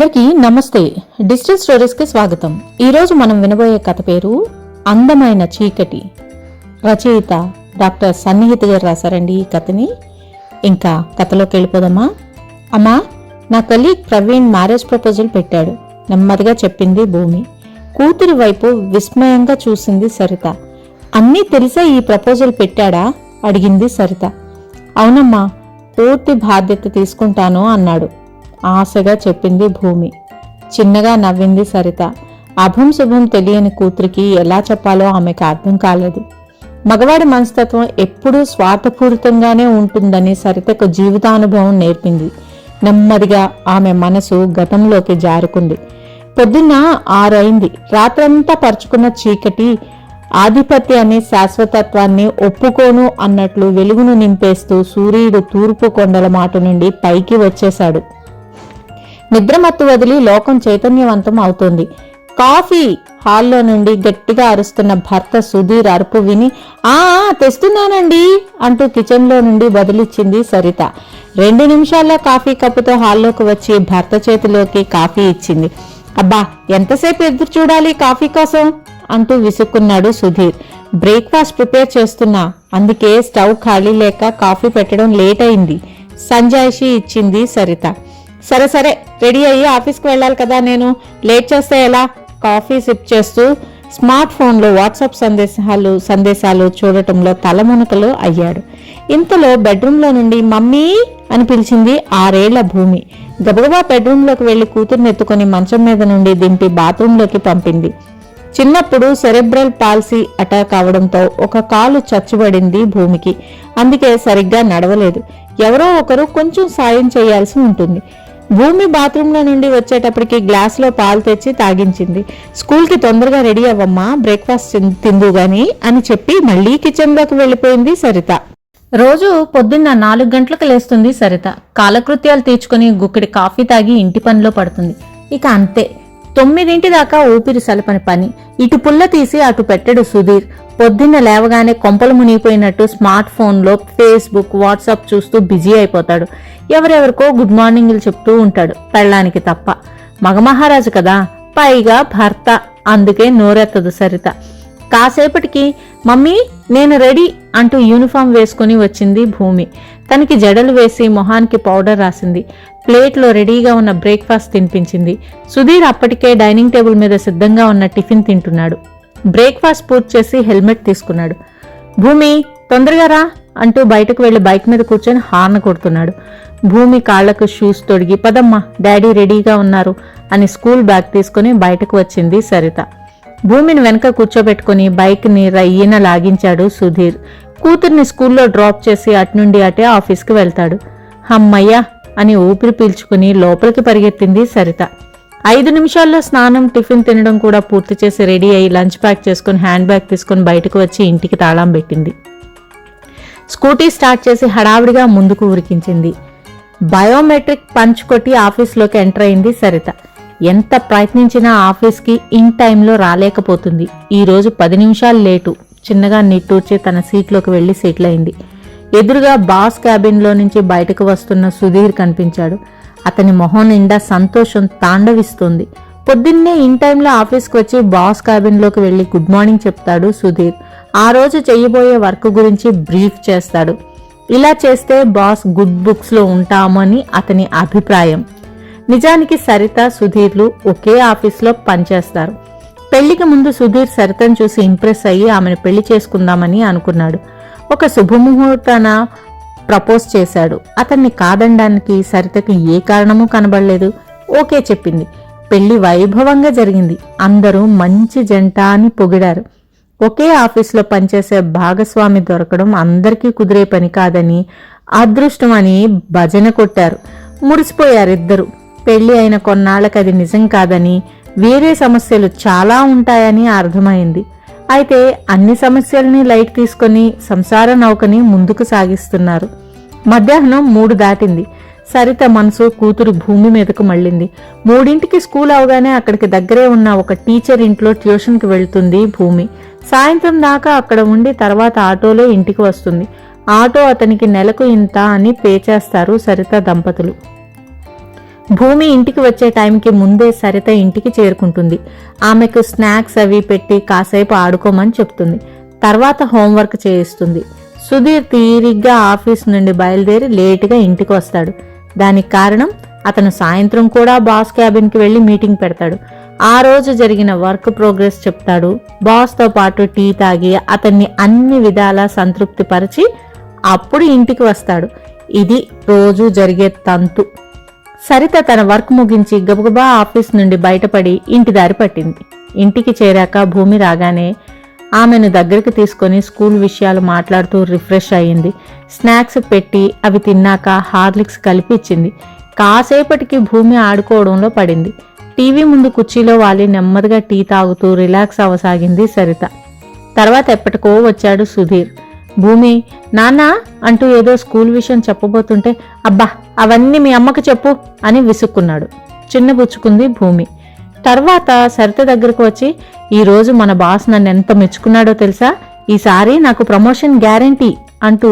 అందరికీ నమస్తే. Digital stories కి స్వాగతం. ఈరోజు మనం వినబోయే కథ పేరు అందమైన చీకటి. రచయిత డాక్టర్ సన్నిహిత గారు రాశారండి ఈ కథని. ఇంకా కథలోకి వెళ్ళిపోదామా? అమ్మా, నా కలీగ్ ప్రవీణ్ మ్యారేజ్ ప్రపోజల్ పెట్టాడు, నెమ్మదిగా చెప్పింది భూమి. కూతురి వైపు విస్మయంగా చూసింది సరిత. అన్నీ తెలిసే ఈ ప్రపోజల్ పెట్టాడా అడిగింది సరిత. అవునమ్మా, పూర్తి బాధ్యత తీసుకుంటాను అన్నాడు ఆశగా చెప్పింది భూమి. చిన్నగా నవ్వింది సరిత. అభం శుభం తెలియని కూతురికి ఎలా చెప్పాలో ఆమెకు అర్థం కాలేదు. మగవాడి మనస్తత్వం ఎప్పుడూ స్వార్థపూరితంగానే ఉంటుందని సరితకు జీవితానుభవం నేర్పింది. నెమ్మదిగా ఆమె మనసు గతంలోకి జారుకుంది. పొద్దున్న 6 అయింది. రాత్రంతా పరుచుకున్న చీకటి ఆధిపత్య అనే శాశ్వతత్వాన్ని ఒప్పుకోను అన్నట్లు వెలుగును నింపేస్తూ సూర్యుడు తూర్పు కొండల మాట నుండి పైకి వచ్చేశాడు. నిద్రమత్తు వదిలి లోకం చైతన్యవంతం అవుతోంది. కాఫీ! హాల్లో నుండి గట్టిగా అరుస్తున్న భర్త సుధీర్ అరుపు విని ఆ తెస్తున్నానండి అంటూ కిచెన్లో నుండి బదులిచ్చింది సరిత. 2 నిమిషాల్లో కాఫీ కప్పుతో హాల్లోకి వచ్చి భర్త చేతిలోకి కాఫీ ఇచ్చింది. అబ్బా, ఎంతసేపు ఎదురు చూడాలి కాఫీ కోసం అంటూ విసుక్కున్నాడు సుధీర్. బ్రేక్ఫాస్ట్ ప్రిపేర్ చేస్తున్నా, అందుకే స్టవ్ ఖాళీ లేక కాఫీ పెట్టడం లేట్ అయింది సంజాయిషి ఇచ్చింది సరిత. సరే సరే, రెడీ అయ్యి ఆఫీస్కి వెళ్ళాలి కదా, నేను లేట్ చేస్తే ఎలా? కాఫీ సిప్ చేస్తూ స్మార్ట్ ఫోన్లో వాట్సాప్ సందేశాలు చూడటంలో తలమునకలు అయ్యాడు. ఇంతలో బెడ్రూమ్లో నుండి మమ్మీ అని పిలిచింది 6 ఏళ్ల భూమి. గబగబా బెడ్రూమ్లోకి వెళ్లి కూతుర్ని ఎత్తుకుని మంచం మీద నుండి దింపి బాత్రూంలోకి పంపింది. చిన్నప్పుడు సెరెబ్రల్ పాల్సీ అటాక్ అవడంతో ఒక కాలు చచ్చుబడింది భూమికి. అందుకే సరిగ్గా నడవలేదు. ఎవరో ఒకరు కొంచెం సాయం చేయాల్సి ఉంటుంది. భూమి బాత్రూంలో నుండి వచ్చేటప్పటికి గ్లాసులో పాలు తెచ్చి తాగించింది. స్కూల్కి తొందరగా రెడీ అవ్వమ్మా, బ్రేక్ఫాస్ట్ తిందు గాని అని చెప్పి మళ్లీ కిచెన్లోకి వెళ్లిపోయింది సరిత. రోజు పొద్దున్న 4 గంటలకు లేస్తుంది సరిత. కాలకృత్యాలు తీర్చుకుని గుక్కిడి కాఫీ తాగి ఇంటి పనిలో పడుతుంది. ఇక అంతే, 9 దాకా ఊపిరి సలపని పని. ఇటు పుల్ల తీసి అటు పెట్టడు సుధీర్. పొద్దున్న లేవగానే కొంపలు మునిగిపోయినట్టు స్మార్ట్ ఫోన్లో ఫేస్బుక్, వాట్సాప్ చూస్తూ బిజీ అయిపోతాడు. ఎవరెవరికో గుడ్ మార్నింగ్లు చెప్తూ ఉంటాడు, పెళ్ళానికి తప్ప. మగమహారాజు కదా, పైగా భర్త, అందుకే నోరెత్తదు సరిత. కాసేపటికి మమ్మీ నేను రెడీ అంటూ యూనిఫామ్ వేసుకుని వచ్చింది భూమి. తనకి జడలు వేసి మొహానికి పౌడర్ రాసింది. ప్లేట్లో రెడీగా ఉన్న బ్రేక్ఫాస్ట్ తినిపించింది. సుధీర్ అప్పటికే డైనింగ్ టేబుల్ మీద సిద్ధంగా ఉన్న టిఫిన్ తింటున్నాడు. బ్రేక్ఫాస్ట్ పూర్తి చేసి హెల్మెట్ తీసుకున్నాడు. భూమి తొందరగా రా అంటూ బయటకు వెళ్లి బైక్ మీద కూర్చొని హార్న్ కొడుతున్నాడు. భూమి కాళ్లకు షూస్ తొడిగి పదమ్మా, డాడీ రెడీగా ఉన్నారు అని స్కూల్ బ్యాగ్ తీసుకుని బయటకు వచ్చింది సరిత. భూమిని వెనక కూర్చోబెట్టుకుని బైక్ ని రయ్యన లాగించాడు సుధీర్. కూతుర్ని స్కూల్లో డ్రాప్ చేసి అటునుండి అటే ఆఫీస్కి వెళ్తాడు. హమ్మయ్యా అని ఊపిరి పీల్చుకుని లోపలికి పరిగెత్తింది సరిత. 5 నిమిషాల్లో స్నానం, టిఫిన్ తినడం కూడా పూర్తి చేసి రెడీ అయ్యి లంచ్ ప్యాక్ చేసుకుని హ్యాండ్ బ్యాగ్ తీసుకుని బయటకు వచ్చి ఇంటికి తాళం పెట్టింది. స్కూటీ స్టార్ట్ చేసి హడావిడిగా ముందుకు ఉరికించింది. బయోమెట్రిక్ పంచ్ కొట్టి ఆఫీస్లోకి ఎంటర్ అయింది సరిత. ఎంత ప్రయత్నించినా ఆఫీస్కి ఇన్ టైంలో రాలేకపోతుంది. ఈరోజు 10 నిమిషాలు లేటు. చిన్నగా నిట్టూర్చి తన సీట్లోకి వెళ్లి సెటిల్ అయింది. ఎదురుగా బాస్ క్యాబిన్లో నుంచి బయటకు వస్తున్న సుధీర్ కనిపించాడు. అతని మొహం నిండా సంతోషం తాండవిస్తోంది. పొద్దున్నే ఇన్ టైంలో ఆఫీస్కి వచ్చి బాస్ క్యాబిన్లోకి వెళ్లి గుడ్ మార్నింగ్ చెప్తాడు సుధీర్. ఆ రోజు చెయ్యబోయే వర్క్ గురించి బ్రీఫ్ చేస్తాడు. ఇలా చేస్తే బాస్ గుడ్ బుక్స్లో ఉంటామని అతని అభిప్రాయం. నిజానికి సరిత, సుధీర్లు ఒకే ఆఫీస్లో పనిచేస్తారు. పెళ్లికి ముందు సుధీర్ సరితను చూసి ఇంప్రెస్ అయ్యి ఆమెను పెళ్లి చేసుకుందామని అనుకున్నాడు. ఒక శుభముహూర్తాన ప్రపోజ్ చేశాడు. అతన్ని కాదనడానికి సరితకి ఏ కారణమూ కనబడలేదు. ఓకే చెప్పింది. పెళ్లి వైభవంగా జరిగింది. అందరూ మంచి జంట అని పొగిడారు. ఒకే ఆఫీస్లో పనిచేసే భాగస్వామి దొరకడం అందరికీ కుదిరే పని కాదని, అదృష్టం అని భజన కొట్టారు. మురిసిపోయారిద్దరు. పెళ్లి అయిన కొన్నాళ్లకు అది నిజం కాదని, వేరే సమస్యలు చాలా ఉంటాయని అర్థమైంది. అయితే అన్ని సమస్యల్ని లైట్ తీసుకుని సంసార నౌకని ముందుకు సాగిస్తున్నారు. మధ్యాహ్నం 3 దాటింది. సరిత మనసు కూతురు భూమి మీదకు మళ్ళింది. 3ంటికి స్కూల్ అవగానే అక్కడికి దగ్గరే ఉన్న ఒక టీచర్ ఇంట్లో ట్యూషన్కి వెళ్తుంది భూమి. సాయంత్రం దాకా అక్కడ ఉండి తర్వాత ఆటోలో ఇంటికి వస్తుంది. ఆటో అతనికి నెలకు ఇంత అని పే చేస్తారు సరిత దంపతులు. భూమి ఇంటికి వచ్చే టైంకి ముందే సరిత ఇంటికి చేరుకుంటుంది. ఆమెకు స్నాక్స్ అవి పెట్టి కాసేపు ఆడుకోమని చెప్తుంది. తర్వాత హోంవర్క్ చేయిస్తుంది. సుధీర్ తీరిగ్గా ఆఫీస్ నుండి బయలుదేరి లేటుగా ఇంటికి వస్తాడు. దానికి కారణం అతను సాయంత్రం కూడా బాస్ క్యాబిన్కి వెళ్లి మీటింగ్ పెడతాడు. ఆ రోజు జరిగిన వర్క్ ప్రోగ్రెస్ చెప్తాడు. బాస్తో పాటు టీ తాగి అతన్ని అన్ని విధాలా సంతృప్తిపరిచి అప్పుడు ఇంటికి వస్తాడు. ఇది రోజు జరిగే తంతు. సరిత తన వర్క్ ముగించి గబగబా ఆఫీస్ నుండి బయటపడి ఇంటి దారి పట్టింది. ఇంటికి చేరాక భూమి రాగానే ఆమెను దగ్గరికి తీసుకొని స్కూల్ విషయాలు మాట్లాడుతూ రిఫ్రెష్ అయ్యింది. స్నాక్స్ పెట్టి అవి తిన్నాక హార్లిక్స్ కలిపి ఇచ్చింది. కాసేపటికి భూమి ఆడుకోవడంలో పడింది. టీవీ ముందు కుర్చీలో వాలి నెమ్మదిగా టీ తాగుతూ రిలాక్స్ అవ్వసాగింది సరిత. తర్వాత ఎప్పటికో వచ్చాడు సుధీర్. భూమి నాన్నా అంటూ ఏదో స్కూల్ విషయం చెప్పబోతుంటే అబ్బా అవన్నీ మీ అమ్మకు చెప్పు అని విసుక్కున్నాడు. చిన్నబుచ్చుకుంది భూమి. తర్వాత సరిత దగ్గరకు వచ్చి ఈరోజు మన బాస్ నన్ను ఎంత మెచ్చుకున్నాడో తెలుసా, ఈసారి నాకు ప్రమోషన్ గ్యారంటీ అంటూ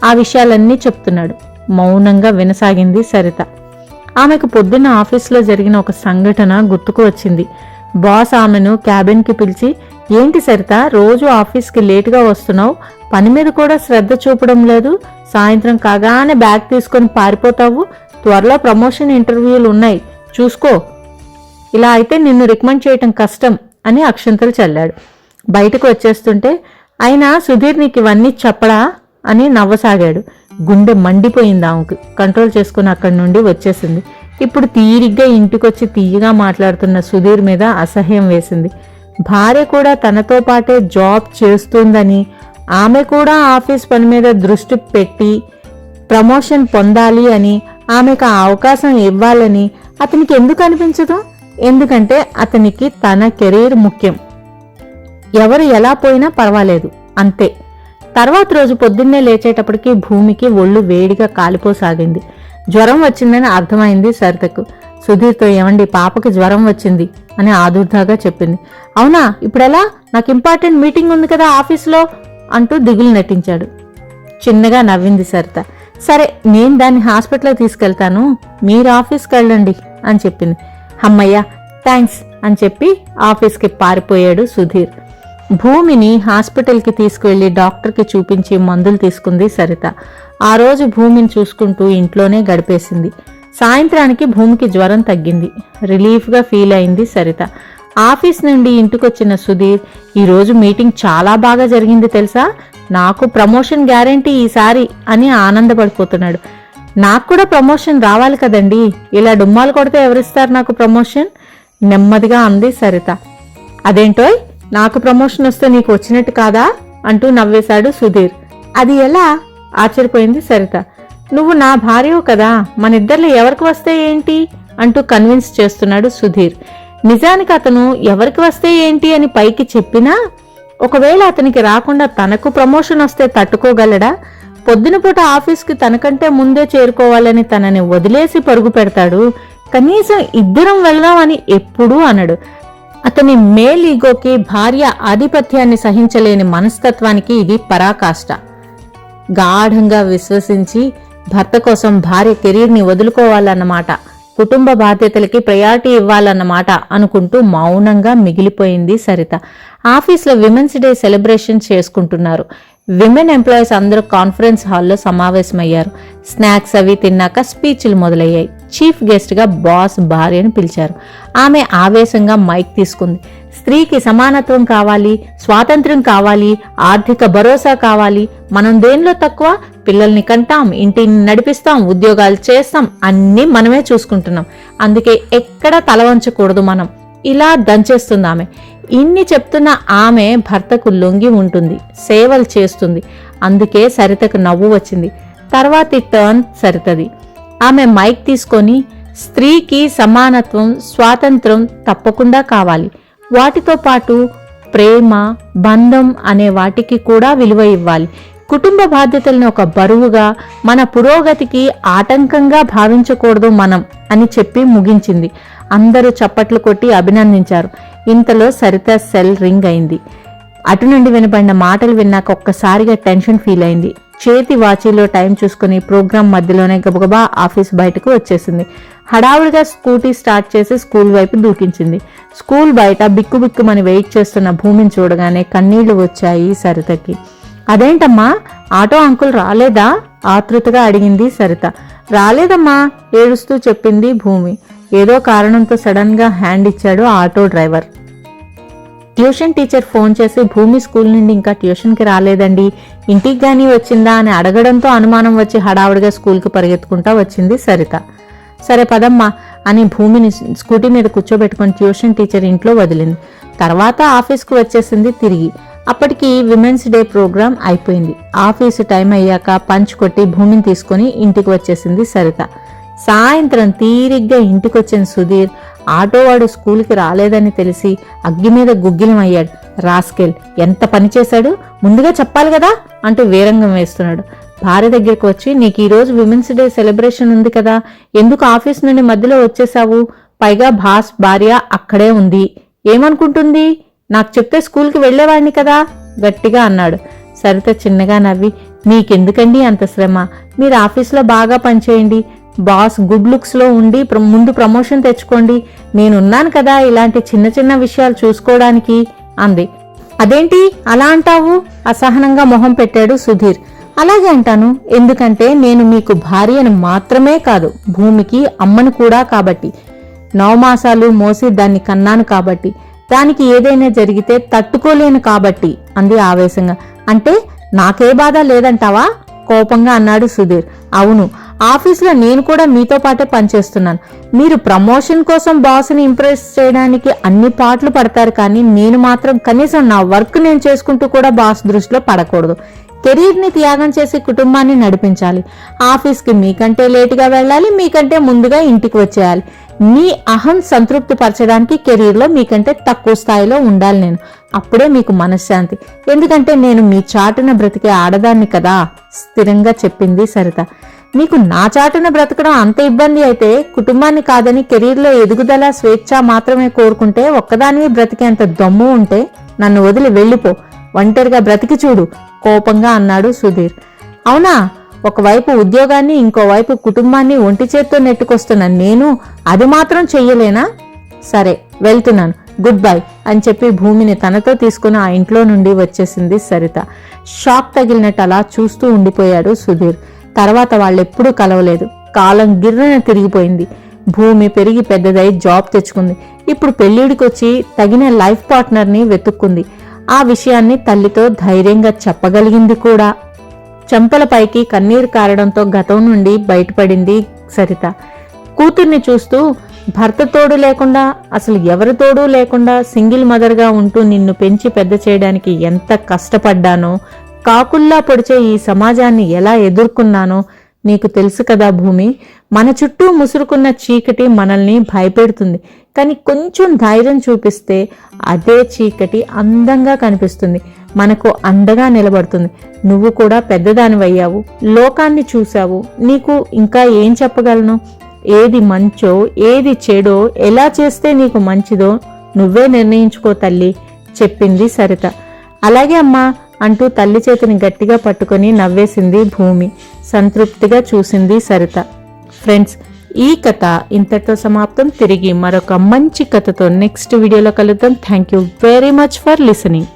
ఆ విషయాలన్నీ చెప్తున్నాడు. మౌనంగా వినసాగింది సరిత. ఆమెకు పొద్దున్న ఆఫీస్లో జరిగిన ఒక సంఘటన గుర్తుకు వచ్చింది. బాస్ ఆమెను క్యాబిన్కి పిలిచి ఏంటి సరిత రోజు ఆఫీస్కి లేటుగా వస్తున్నావు, పని మీద కూడా శ్రద్ధ చూపడం లేదు, సాయంత్రం కాగానే బ్యాగ్ తీసుకొని పారిపోతావు, త్వరలో ప్రమోషన్ ఇంటర్వ్యూలు ఉన్నాయి చూసుకో, ఇలా అయితే నిన్ను రికమెండ్ చేయటం కష్టం అని అక్షంతలు చల్లాడు. బయటకు వచ్చేస్తుంటే అయినా సుధీర్ నీకు ఇవన్నీ చెప్పడా అని నవ్వసాగాడు. గుండె మండిపోయింది ఆమెకు. కంట్రోల్ చేసుకుని అక్కడి నుండి వచ్చేసింది. ఇప్పుడు తీరిగ్గా ఇంటికొచ్చి తీయగా మాట్లాడుతున్న సుధీర్ మీద అసహ్యం వేసింది. భార్య కూడా తనతో పాటే జాబ్ చేస్తుందని, ఆమె కూడా ఆఫీస్ పని మీద దృష్టి పెట్టి ప్రమోషన్ పొందాలి అని, ఆమెకు ఆ అవకాశం ఇవ్వాలని అతనికి ఎందుకు అనిపించదు? ఎందుకంటే అతనికి తన కెరీర్ ముఖ్యం. ఎవరు ఎలా పోయినా పర్వాలేదు అంతే. తర్వాత రోజు పొద్దున్నే లేచేటప్పటికి భూమికి ఒళ్ళు వేడిగా కాలిపోసాగింది. జ్వరం వచ్చిందని అర్థమైంది సరితకు. సుధీర్తో ఏమండి పాపకి జ్వరం వచ్చింది అని ఆదుర్దాగా చెప్పింది. అవునా ఇప్పుడెలా, నాకు ఇంపార్టెంట్ మీటింగ్ ఉంది కదా ఆఫీస్లో అంటూ దిగులు నటించాడు. చిన్నగా నవ్వింది సరిత. సరే నేను దాన్ని హాస్పిటల్కి తీసుకెళ్తాను, మీరు ఆఫీస్కి వెళ్ళండి అని చెప్పింది. అమ్మయ్య థ్యాంక్స్ అని చెప్పి ఆఫీస్కి పారిపోయాడు సుధీర్. భూమిని హాస్పిటల్కి తీసుకువెళ్లి డాక్టర్కి చూపించి మందులు తీసుకుంది సరిత. ఆ రోజు భూమిని చూసుకుంటూ ఇంట్లోనే గడిపేసింది. సాయంత్రానికి భూమికి జ్వరం తగ్గింది. రిలీఫ్గా ఫీల్ అయింది సరిత. ఆఫీస్ నుండి ఇంటికొచ్చిన సుధీర్ ఈరోజు మీటింగ్ చాలా బాగా జరిగింది తెలుసా, నాకు ప్రమోషన్ గ్యారంటీ ఈసారి అని ఆనందపడిపోతున్నాడు. నాకు కూడా ప్రమోషన్ రావాలి కదండి, ఇలా డుమ్మాలు కొడితే ఎవరిస్తారు నాకు ప్రమోషన్ నెమ్మదిగా అంది సరిత. అదేంటోయ్ నాకు ప్రమోషన్ వస్తే నీకు వచ్చినట్టు కాదా అంటూ నవ్వేశాడు సుధీర్. అది ఎలా ఆశ్చర్యపోయింది సరిత. నువ్వు నా భార్యవు కదా, మనిద్దరిలో ఎవరికి వస్తే ఏంటి అంటూ కన్విన్స్ చేస్తున్నాడు సుధీర్. నిజానికి అతను ఎవరికి వస్తే ఏంటి అని పైకి చెప్పినా ఒకవేళ అతనికి రాకుండా తనకు ప్రమోషన్ వస్తే తట్టుకోగలడా? పొద్దున పూట ఆఫీస్కి తనకంటే ముందే చేరుకోవాలని తనని వదిలేసి పరుగు పెడతాడు. కనీసం ఇద్దరం వెళ్దాం అని ఎప్పుడూ అనడు. అతని మేల్ ఈగోకి, భార్య ఆధిపత్యాన్ని సహించలేని మనస్తత్వానికి ఇది పరాకాష్ట. గాఢంగా విశ్వసించి భర్త కోసం భార్య కెరీర్ని వదులుకోవాలన్నమాట, కుటుంబ బాధ్యతలకి ప్రయారిటీ ఇవ్వాలన్నమాట అనుకుంటూ మౌనంగా మిగిలిపోయింది సరిత. ఆఫీస్లో విమెన్స్ డే సెలబ్రేషన్ చేసుకుంటున్నారు. విమెన్ ఎంప్లాయీస్ అందరూ కాన్ఫరెన్స్ హాల్లో సమావేశమయ్యారు. స్నాక్స్ అవి తిన్నాక స్పీచ్లు మొదలయ్యాయి. చీఫ్ గెస్ట్గా బాస్ భార్యను పిలిచారు. ఆమె ఆవేశంగా మైక్ తీసుకుంది. స్త్రీకి సమానత్వం కావాలి, స్వాతంత్ర్యం కావాలి, ఆర్థిక భరోసా కావాలి, మనం దేనిలో తక్కువ, పిల్లల్ని కంటాం, ఇంటిని నడిపిస్తాం, ఉద్యోగాలు చేస్తాం, అన్నీ మనమే చూసుకుంటున్నాం, అందుకే ఎక్కడ తలవంచకూడదు మనం, ఇలా దంచేస్తుంది ఆమె. ఇన్ని చెప్తున్న ఆమె భర్తకు లొంగి ఉంటుంది, సేవలు చేస్తుంది. అందుకే సరితకు నవ్వు వచ్చింది. తర్వాతి టర్న్ సరితది. ఆమె మైక్ తీసుకొని స్త్రీకి సమానత్వం, స్వాతంత్రం తప్పకుండా కావాలి, వాటితో పాటు ప్రేమ, బంధం అనే వాటికి కూడా విలువ ఇవ్వాలి, కుటుంబ బాధ్యతల్ని ఒక బరువుగా, మన పురోగతికి ఆటంకంగా భావించకూడదు మనం అని చెప్పి ముగించింది. అందరూ చప్పట్లు కొట్టి అభినందించారు. ఇంతలో సరిత సెల్ రింగ్ అయింది. అటు నుండి వినబడిన మాటలు విన్నాక ఒక్కసారిగా టెన్షన్ ఫీల్ అయింది. చేతి వాచీలో టైం చూసుకుని ప్రోగ్రాం మధ్యలోనే గబగబా ఆఫీస్ బయటకు వచ్చేసింది. హడావుడిగా స్కూటీ స్టార్ట్ చేసి స్కూల్ వైపు దూకించింది. స్కూల్ బయట బిక్కుబిక్కుమని వెయిట్ చేస్తున్న భూమిని చూడగానే కన్నీళ్లు వచ్చాయి సరితకి. అదేంటమ్మా, ఆటో అంకుల్ రాలేదా? ఆతృతగా అడిగింది సరిత. రాలేదమ్మా, ఏడుస్తూ చెప్పింది భూమి. ఏదో కారణంతో సడన్ గా హ్యాండ్ ఇచ్చాడు auto driver. Tuition teacher phone చేసి భూమి స్కూల్ నుండి ఇంకా ట్యూషన్కి రాలేదండి, ఇంటికి గానీ వచ్చిందా అని అడగడంతో అనుమానం వచ్చి హడావుడిగా స్కూల్కి పరిగెత్తుకుంటా వచ్చింది సరిత. సరే పదమ్మా అని భూమిని స్కూటీ మీద కూర్చోబెట్టుకుని ట్యూషన్ టీచర్ ఇంట్లో వదిలింది. తర్వాత ఆఫీస్కు వచ్చేసింది తిరిగి. అప్పటికి విమెన్స్ డే ప్రోగ్రాం అయిపోయింది. ఆఫీసు టైం అయ్యాక పంచ్ కొట్టి భూమిని తీసుకుని ఇంటికి వచ్చేసింది సరిత. సాయంత్రం తీరిగ్గా ఇంటికొచ్చిన సుధీర్ ఆటోవాడు స్కూల్కి రాలేదని తెలిసి అగ్గి మీద గుగ్గిలమయ్యాడు. రాస్కెల్, ఎంత పని చేశాడు, ముందుగా చెప్పాలి కదా అంటూ వీరంగం వేస్తున్నాడు. భార్య దగ్గరికి వచ్చి, నీకు ఈరోజు విమెన్స్ డే సెలబ్రేషన్ ఉంది కదా, ఎందుకు ఆఫీస్ నుండి మధ్యలో వచ్చేసావు? పైగా బాస్ భార్య అక్కడే ఉంది, ఏమనుకుంటుంది? నాకు చెప్తే స్కూల్కి వెళ్లేవాడిని కదా గట్టిగా అన్నాడు. సరిత చిన్నగా నవ్వి, మీకెందుకండి అంత శ్రమ, మీరు ఆఫీస్లో బాగా పనిచేయండి, బాస్ గుడ్ లుక్స్ లో ఉండి ముందు ప్రమోషన్ తెచ్చుకోండి, నేనున్నాను కదా ఇలాంటి చిన్న చిన్న విషయాలు చూసుకోవడానికి అంది. అదేంటి అలా అంటావు? అసహనంగా మొహం పెట్టాడు సుధీర్. అలాగే అంటాను, ఎందుకంటే నేను మీకు భార్యను మాత్రమే కాదు, భూమికి అమ్మను కూడా కాబట్టి. 9 మాసాలు మోసి దాన్ని కన్నాను కాబట్టి, దానికి ఏదైనా జరిగితే తట్టుకోలేను కాబట్టి అంది ఆవేశంగా. అంటే నాకే బాధ లేదంటావా? కోపంగా అన్నాడు సుధీర్. అవును, ఆఫీసులో నేను కూడా మీతో పాటే పనిచేస్తున్నాను. మీరు ప్రమోషన్ కోసం బాస్ని ఇంప్రెస్ చేయడానికి అన్ని పాటలు పడతారు, కానీ నేను మాత్రం కనీసం నా వర్క్ నేను చేసుకుంటూ కూడా బాస్ దృష్టిలో పడకూడదు. కెరీర్ని త్యాగం చేసి కుటుంబాన్ని నడిపించాలి. ఆఫీస్కి మీకంటే లేటుగా వెళ్ళాలి, మీకంటే ముందుగా ఇంటికి వచ్చేయాలి. మీ అహం సంతృప్తి పరచడానికి కెరీర్లో మీకంటే తక్కువ స్థాయిలో ఉండాలి నేను. అప్పుడే మీకు మనశ్శాంతి. ఎందుకంటే నేను మీ చాటున బ్రతికే ఆడదాన్ని కదా, స్థిరంగా చెప్పింది సరిత. నీకు నా చాటున బ్రతకడం అంత ఇబ్బంది అయితే, కుటుంబాన్ని కాదని కెరీర్లో ఎదుగుదల స్వేచ్ఛ మాత్రమే కోరుకుంటే, ఒక్కదానివి బ్రతికేంత దమ్ము ఉంటే నన్ను వదిలి వెళ్ళిపో, ఒంటరిగా బ్రతికి చూడు కోపంగా అన్నాడు సుధీర్. అవునా, ఒకవైపు ఉద్యోగాన్ని ఇంకోవైపు కుటుంబాన్ని ఒంటి చేత్తో నెట్టుకొస్తున్నా నేను అది మాత్రం చెయ్యలేనా? సరే వెళ్తున్నాను, గుడ్ బై అని చెప్పి భూమిని తనతో తీసుకుని ఆ ఇంట్లో నుండి వచ్చేసింది సరిత. షాక్ తగిలినట్టు అలా చూస్తూ ఉండిపోయాడు సుధీర్. తర్వాత వాళ్ళెప్పుడూ కలవలేదు. కాలం గిర్రన తిరిగిపోయింది. భూమి పెరిగి పెద్దదై జాబ్ తెచ్చుకుంది. ఇప్పుడు పెళ్లిడికొచ్చి తగిన లైఫ్ పార్ట్నర్ని వెతుక్కుంది. ఆ విషయాన్ని తల్లితో ధైర్యంగా చెప్పగలిగింది కూడా. చెంపలపైకి కన్నీరు కారడంతో గతం నుండి బయటపడింది సరిత. కూతుర్ని చూస్తూ, భర్త తోడు లేకుండా, అసలు ఎవరి తోడు లేకుండా సింగిల్ మదర్గా ఉంటూ నిన్ను పెంచి పెద్ద చేయడానికి ఎంత కష్టపడ్డానో, కాకుల్లా పొడిచే ఈ సమాజాన్ని ఎలా ఎదుర్కొన్నానో నీకు తెలుసు కదా భూమి. మన చుట్టూ ముసురుకున్న చీకటి మనల్ని భయపెడుతుంది, కానీ కొంచెం ధైర్యం చూపిస్తే అదే చీకటి అందంగా కనిపిస్తుంది, మనకు అండగా నిలబడుతుంది. నువ్వు కూడా పెద్దదానివయ్యావు, లోకాన్ని చూశావు, నీకు ఇంకా ఏం చెప్పగలను? ఏది మంచో ఏది చెడో ఎలా చేస్తే నీకు మంచిదో నువ్వే నిర్ణయించుకో తల్లి చెప్పింది సరిత. అలాగే అమ్మా అంటూ తల్లి చేతిని గట్టిగా పట్టుకొని నవ్వేసింది భూమి. సంతృప్తిగా చూసింది సరిత. ఫ్రెండ్స్, ఈ కథ ఇంతటితో సమాప్తం. తిరిగి మరొక మంచి కథతో నెక్స్ట్ వీడియోలో కలుద్దాం. Thank you very much for listening.